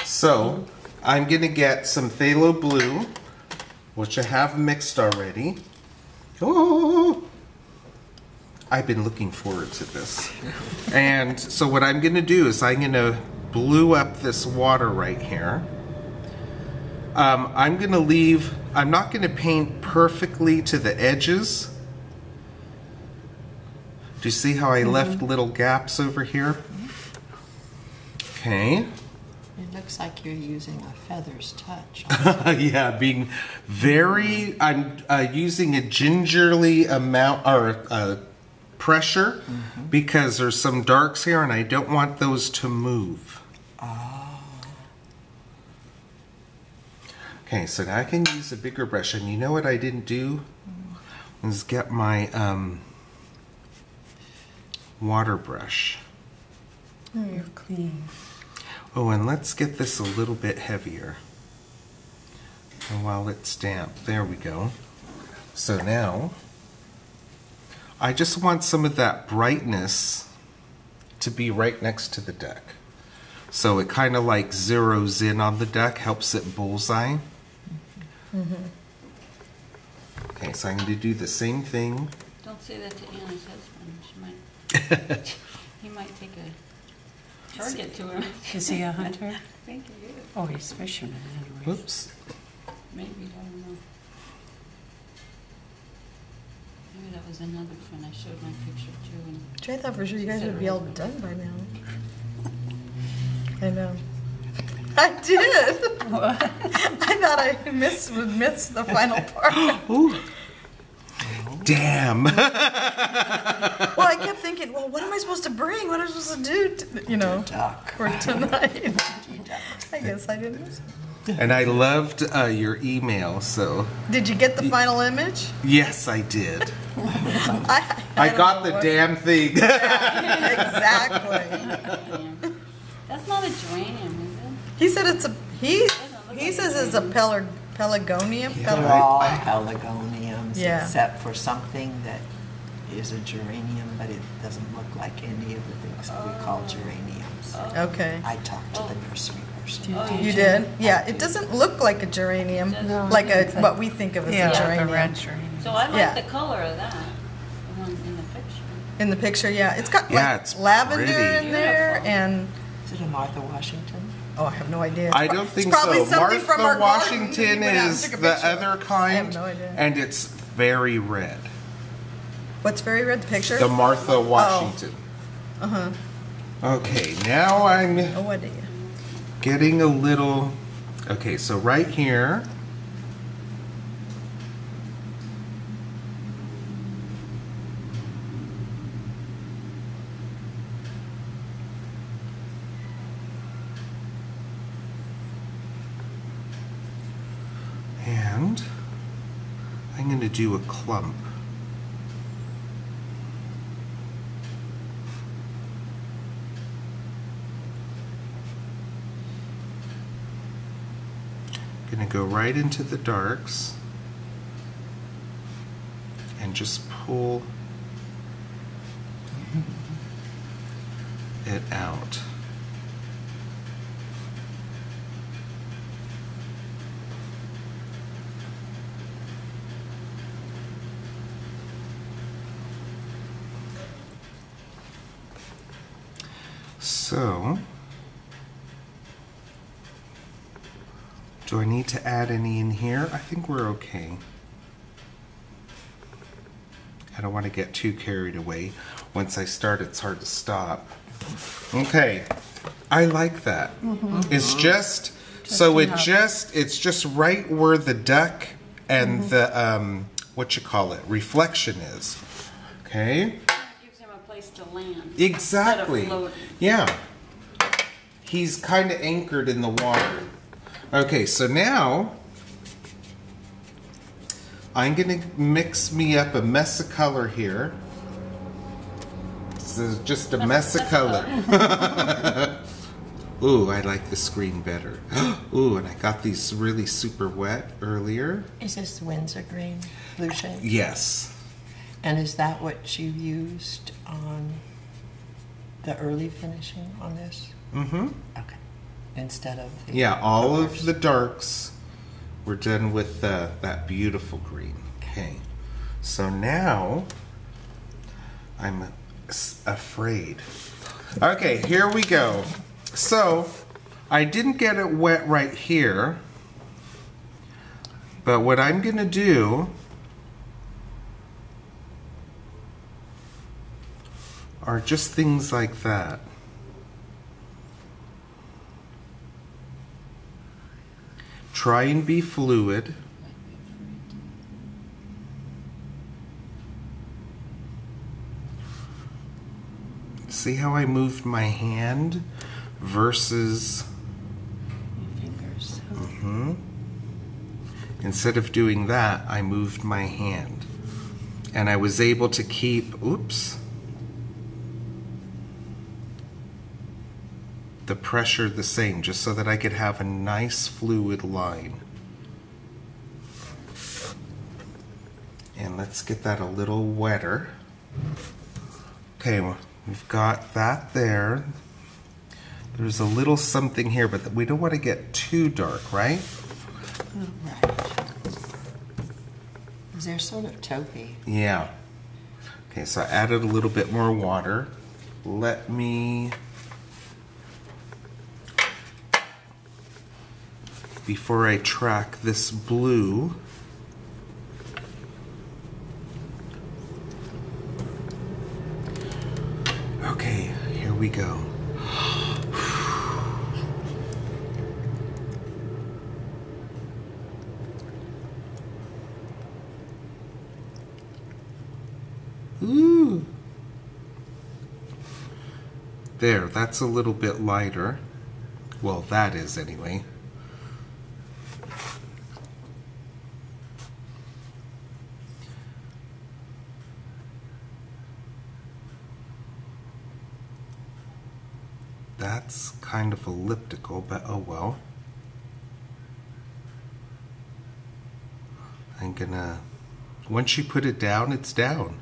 So I'm gonna get some phthalo blue, which I have mixed already. Oh, I've been looking forward to this. And so what I'm gonna do is I'm gonna blue up this water right here. I'm not gonna paint perfectly to the edges. Do you see how I left little gaps over here? Okay. It looks like you're using a feather's touch. Yeah, I'm using a gingerly amount, or pressure, because there's some darks here and I don't want those to move. Oh. Okay, so now I can use a bigger brush, and you know what I didn't do? Is get my water brush. Oh, you're clean. Oh, and let's get this a little bit heavier. And while it's damp, there we go. So now, I just want some of that brightness to be right next to the duck. So it kind of like zeroes in on the duck, helps it bullseye. Okay, so I'm going to do the same thing. Don't say that to Anna's husband. She might, he might take a target to him. Is he a hunter? I think he is. Oh, he's a fisherman anyway. Whoops. Maybe, I don't know. Maybe that was another friend. I showed my picture too. And I thought for sure you guys would be all done by now. I know. I did. What? I thought I would miss the final part. Ooh. Damn. Well, I kept thinking, well, what am I supposed to bring? What am I supposed to do? Duck. For tonight. I guess I didn't miss it. And I loved your email, so. Did you get the final image? Yes, I did. I got the damn thing. Exactly. that's not a geranium, is it? He said it's a, he says it's a pelargonium. They're all pelargoniums, Yeah. except for something that is a geranium, but it doesn't look like any of the things that we call geraniums. Okay. I talked to the nursery person. You did? Yeah, it doesn't look like a geranium, No. like what we think of as a The geranium. red geranium. So I like Yeah. the color of that, the one in the picture. In the picture, yeah. It's got Yeah, like it's lavender pretty. in there, Beautiful. and Is it a Martha Washington? oh, I have no idea. I don't think it's probably so. something from our Martha garden that Washington we went out and is took a the picture of. other kind, I have no idea. and it's very red. What's very red? The picture? The Martha Washington. Uh-huh. Okay, now I'm Oh, what do you? getting a little. Okay, so right here. And I'm going to do a clump. Going to go right into the darks and just pull it out. So, do I need to add any in here? I think we're okay. I don't want to get too carried away. Once I start, it's hard to stop. Okay, I like that. It's just so it's just right where the duck and the what you call it, reflection is. Okay. It gives him a place to land. Exactly. Instead of floating. Yeah. He's kind of anchored in the water. Okay, so now I'm going to mix me up a mess of color here. This is just a mess of color. Ooh, I like the screen better. Ooh, and I got these really super wet earlier. Is this the Windsor green, blue shade? Yes. And is that what you used on the early finishing on this? Mm-hmm. Okay. instead of the Yeah, all colors. of the darks, we're done with that beautiful green. Okay, so now I'm afraid. Okay, here we go. So I didn't get it wet right here, but what I'm gonna do are just things like that. Try and be fluid. See how I moved my hand versus Fingers. instead of doing that, I moved my hand. And I was able to keep, oops, the pressure the same, just so that I could have a nice fluid line. And let's get that a little wetter. Okay, well, we've got that there. There's a little something here, but we don't want to get too dark, right? Right. They're sort of taupey. Yeah. Okay, so I added a little bit more water. Let me, before I track this blue, okay, here we go. Ooh. There, that's a little bit lighter. Well, that is anyway. That's kind of elliptical, but oh well. I'm gonna, once you put it down, it's down.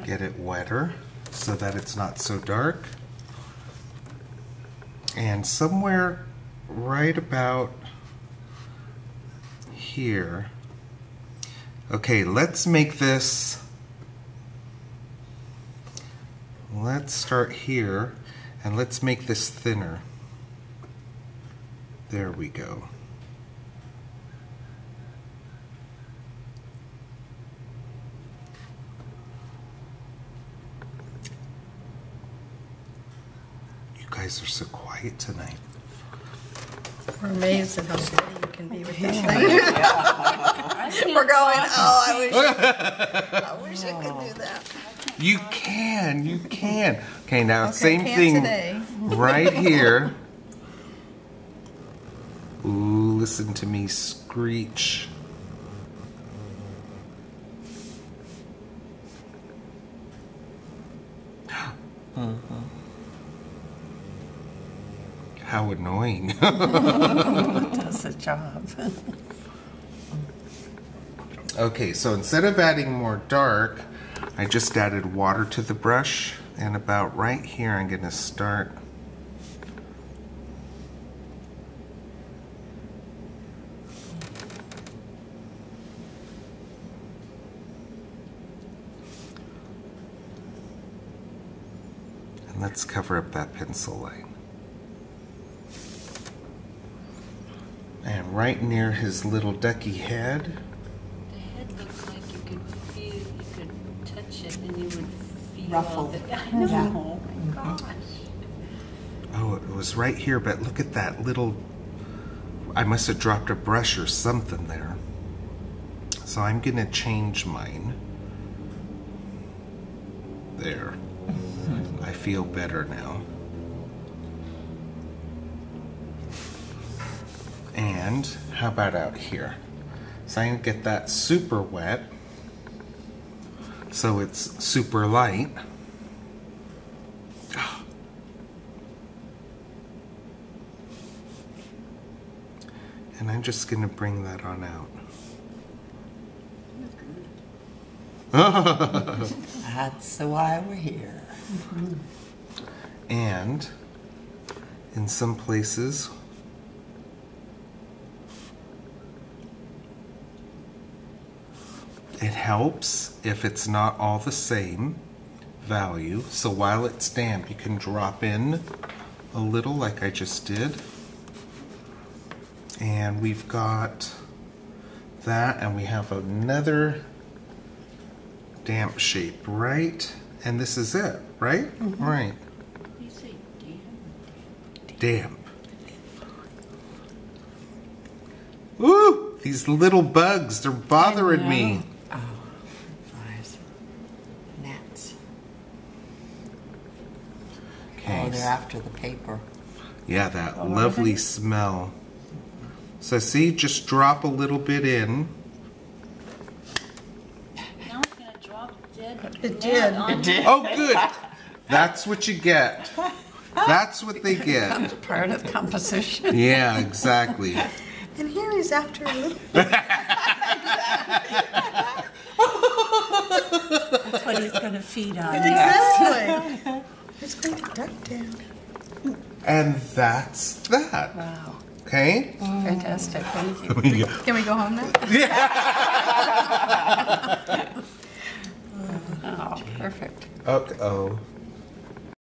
Get it wetter so that it's not so dark. And somewhere right about here. Okay, let's make this, let's start here and let's make this thinner. There we go. You guys are so quiet tonight. We're amazed at how steady you can be with this thing. We're going, oh, I wish I could do that. You can, you can. Okay, now Okay, same can't thing today. right here. Ooh, listen to me screech. How annoying. Does the job. Okay, so instead of adding more dark, I just added water to the brush, and about right here I'm going to start and let's cover up that pencil line. And right near his little ducky head, The head looks like you could feel, you could touch it and you would feel Ruffled. the, I know. Yeah. Oh my gosh. oh, it was right here, but look at that little, I must have dropped a brush or something there. So I'm going to change mine. There. I feel better now. And how about out here? So I'm going to get that super wet so it's super light. And I'm just going to bring that on out. That's why we're here. And in some places, it helps if it's not all the same value. So while it's damp, you can drop in a little like I just did. And we've got that, and we have another damp shape, right? And this is it, right? Right. You say Damp. Ooh, these little bugs, they're bothering me. Oh, flies. Gnats. Okay. Oh, they're after the paper. Yeah, that lovely smell. So see, just drop a little bit in. Now it's gonna drop dead. It did. On It did. Oh, good. That's what you get. That's what they get. Becomes part of composition. Yeah, exactly. And here he's after a little. That's what he's going to feed on. Exactly. It's going to duck down. And that's that. Wow. Okay? Fantastic. Thank you. Can we go home now? Oh, perfect. Oh.